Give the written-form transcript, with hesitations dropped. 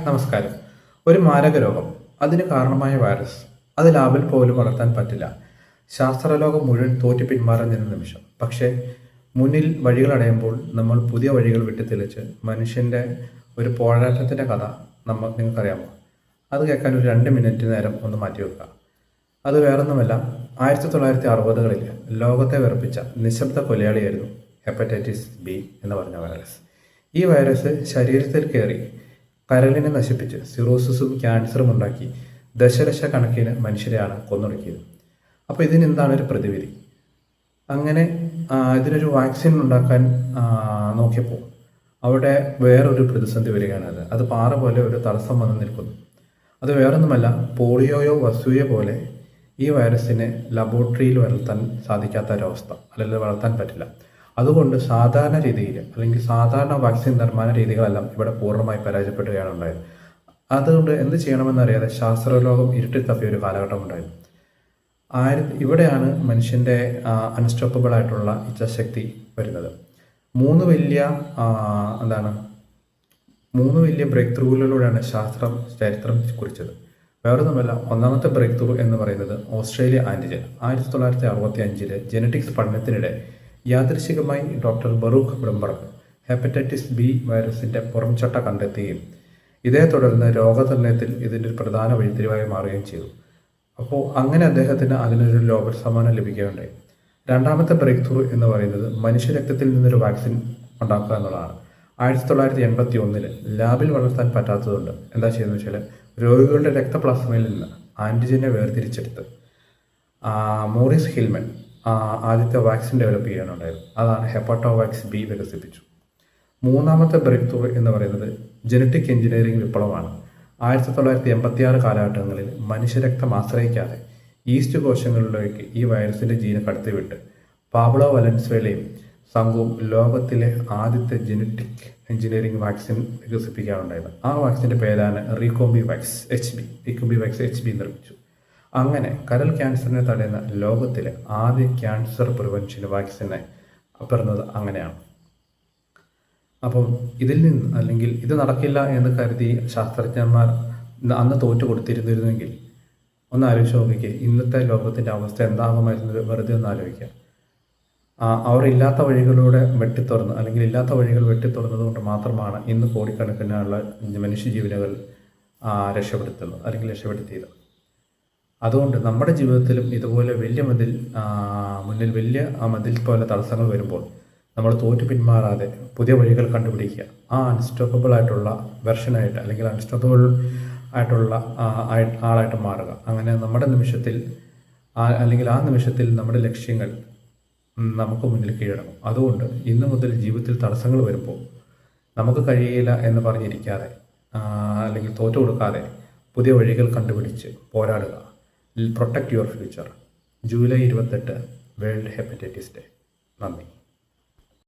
നമസ്കാരം. ഒരു മാരക രോഗം, അതിന് കാരണമായ വൈറസ്, അത് ലാബിൽ പോലും വളർത്താൻ പറ്റില്ല. ശാസ്ത്രലോകം മുഴുവൻ തോറ്റു പിന്മാറാൻ നിന്ന നിമിഷം. പക്ഷേ മുന്നിൽ വഴികളടയുമ്പോൾ നമ്മൾ പുതിയ വഴികൾ വെട്ടിത്തെളിച്ച് മനുഷ്യൻ്റെ ഒരു പോരാട്ടത്തിൻ്റെ കഥ നിങ്ങൾക്കറിയാമോ? അത് കേൾക്കാൻ ഒരു 2 മിനിറ്റ് നേരം ഒന്ന് മാറ്റിവെക്കുക. അത് വേറൊന്നുമല്ല, 1960-കളിൽ ലോകത്തെ വിറപ്പിച്ച നിശബ്ദ കൊലയാളിയായിരുന്നു ഹെപ്പറ്റൈറ്റിസ് ബി എന്ന് പറഞ്ഞ വൈറസ്. ഈ വൈറസ് ശരീരത്തിൽ കയറി കരളിനെ നശിപ്പിച്ച് സിറോസിസും ക്യാൻസറും ഉണ്ടാക്കി ദശലക്ഷക്കണക്കിന് മനുഷ്യരെയാണ് കൊന്നൊടുക്കിയത്. അപ്പോൾ ഇതിനെന്താണ് ഒരു പ്രതിവിധി? അങ്ങനെ ഇതിനൊരു വാക്സിൻ ഉണ്ടാക്കാൻ നോക്കിയപ്പോൾ അവിടെ വേറൊരു പ്രതിസന്ധി വരികയാണ്. അത് പാറ പോലെ ഒരു തടസ്സം വന്ന് നിൽക്കുന്നു. അത് വേറൊന്നുമല്ല, പോളിയോയോ വസൂയോ പോലെ ഈ വൈറസിനെ ലബോറട്ടറിയിൽ വളർത്താൻ സാധിക്കാത്ത ഒരവസ്ഥ, അല്ലെങ്കിൽ വളർത്താൻ പറ്റില്ല. അതുകൊണ്ട് സാധാരണ രീതിയിൽ അല്ലെങ്കിൽ സാധാരണ വാക്സിൻ നിർമ്മാണ രീതികളെല്ലാം ഇവിടെ പൂർണ്ണമായി പരാജയപ്പെടുകയാണ് ഉണ്ടായത്. അതുകൊണ്ട് എന്ത് ചെയ്യണമെന്നറിയാതെ ശാസ്ത്രലോകം ഇരുട്ടിൽ തപ്പിയ ഒരു കാലഘട്ടം ഉണ്ടായിരുന്നു. ഇവിടെയാണ് മനുഷ്യൻ്റെ അൺസ്റ്റോപ്പബിൾ ആയിട്ടുള്ള ഇച്ഛാശക്തി വരുന്നത്. മൂന്ന് വലിയ ബ്രേക്ക് ത്രൂകളിലൂടെയാണ് ശാസ്ത്രം ചരിത്രം കുറിച്ചത്. വേറൊന്നുമല്ല, ഒന്നാമത്തെ ബ്രേക്ക് ത്രൂ എന്ന് പറയുന്നത് ഓസ്ട്രേലിയ ആൻറ്റിജൻ. 1965 ജെനറ്റിക്സ് പഠനത്തിനിടെ യാദൃശികമായി doctor Baruch Blumberg hepatitis B വൈറസിൻ്റെ പുറംചട്ട കണ്ടെത്തുകയും ഇതേ തുടർന്ന് രോഗനിർണയത്തിൽ ഇതിൻ്റെ ഒരു പ്രധാന വഴിത്തിരിവായി മാറുകയും ചെയ്തു. അപ്പോൾ അങ്ങനെ അദ്ദേഹത്തിന് അതിനൊരു നോബൽ സമ്മാനം ലഭിക്കുകയുണ്ടായി. രണ്ടാമത്തെ ബ്രേക്ക് ത്രൂ എന്ന് പറയുന്നത് മനുഷ്യരക്തത്തിൽ നിന്നൊരു വാക്സിൻ ഉണ്ടാക്കുക എന്നുള്ളതാണ്. 1981 ലാബിൽ വളർത്താൻ പറ്റാത്തതുകൊണ്ട് എന്താ ചെയ്യുന്നത് വെച്ചാൽ രോഗികളുടെ രക്തപ്ലാസ്മയിൽ നിന്ന് ആൻറ്റിജനെ വേർതിരിച്ചെടുത്ത് മോറിസ് ഹിൽമൻ ആദ്യത്തെ വാക്സിൻ ഡെവലപ്പ് ചെയ്യാനുണ്ടായിരുന്നു. അതാണ് ഹെപ്പറ്റോവാക്സ് ബി വികസിപ്പിച്ചു. മൂന്നാമത്തെ ബ്രേക്ക് ത്രൂ എന്ന് പറയുന്നത് ജനറ്റിക് എഞ്ചിനീയറിംഗ് വിപ്ലവമാണ്. 1986 കാലഘട്ടങ്ങളിൽ മനുഷ്യരക്തം ആശ്രയിക്കാതെ ഈസ്റ്റ് കോശങ്ങളിലേക്ക് ഈ വൈറസിൻ്റെ ജീന് കടത്തിവിട്ട് പാബ്ലോ വലൻസ്വേലയും സംഘവും ലോകത്തിലെ ആദ്യത്തെ ജനറ്റിക് എഞ്ചിനീയറിംഗ് വാക്സിൻ വികസിപ്പിക്കാനുണ്ടായത്. ആ വാക്സിൻ്റെ പേരാണ് റീകോംബി വാക്സ് എച്ച് ബി നിർമ്മിച്ചു. അങ്ങനെ കരൾ ക്യാൻസറിനെ തടയുന്ന ലോകത്തിലെ ആദ്യ ക്യാൻസർ പ്രിവെൻഷൻ വാക്സിനെ പിറന്നത് അങ്ങനെയാണ്. അപ്പം ഇതിൽ നിന്ന് അല്ലെങ്കിൽ ഇത് നടക്കില്ല എന്ന് കരുതി ശാസ്ത്രജ്ഞന്മാർ അന്ന് തോറ്റു കൊടുത്തിരുന്നിരുന്നെങ്കിൽ ഒന്ന് ആലോചിച്ച് നോക്കിക്കേ, ഇന്നത്തെ ലോകത്തിൻ്റെ അവസ്ഥ എന്താകുമായിരുന്നത് വെറുതെ ഒന്ന് ആലോചിക്കുക. അവർ ഇല്ലാത്ത വഴികളിലൂടെ വെട്ടിത്തുറന്ന് അല്ലെങ്കിൽ ഇല്ലാത്ത വഴികൾ വെട്ടിത്തുറന്നത് കൊണ്ട് മാത്രമാണ് ഇന്ന് കോടിക്കണക്കിനുള്ള മനുഷ്യജീവനുകൾ രക്ഷപ്പെടുത്തിയത്. അതുകൊണ്ട് നമ്മുടെ ജീവിതത്തിലും ഇതുപോലെ മുന്നിൽ വലിയ മതിൽ പോലെ തടസ്സങ്ങൾ വരുമ്പോൾ നമ്മൾ തോറ്റു പിന്മാറാതെ പുതിയ വഴികൾ കണ്ടുപിടിക്കുക. അൺസ്റ്റോപ്പബിൾ ആയിട്ടുള്ള വെർഷനായിട്ട് അല്ലെങ്കിൽ അൺസ്റ്റോപ്പബിൾ ആയിട്ടുള്ള ആളായിട്ട് മാറുക. അങ്ങനെ നമ്മുടെ നിമിഷത്തിൽ ആ നിമിഷത്തിൽ നമ്മുടെ ലക്ഷ്യങ്ങൾ നമുക്ക് മുന്നിൽ കീഴടങ്ങും. അതുകൊണ്ട് ഇന്നു മുതൽ ജീവിതത്തിൽ തടസ്സങ്ങൾ വരുമ്പോൾ നമുക്ക് കഴിയില്ല എന്ന് പറഞ്ഞിരിക്കാതെ അല്ലെങ്കിൽ തോറ്റു കൊടുക്കാതെ പുതിയ വഴികൾ കണ്ടുപിടിച്ച് പോരാടുക. Protect your future. July 28 world hepatitis day. നന്ദി.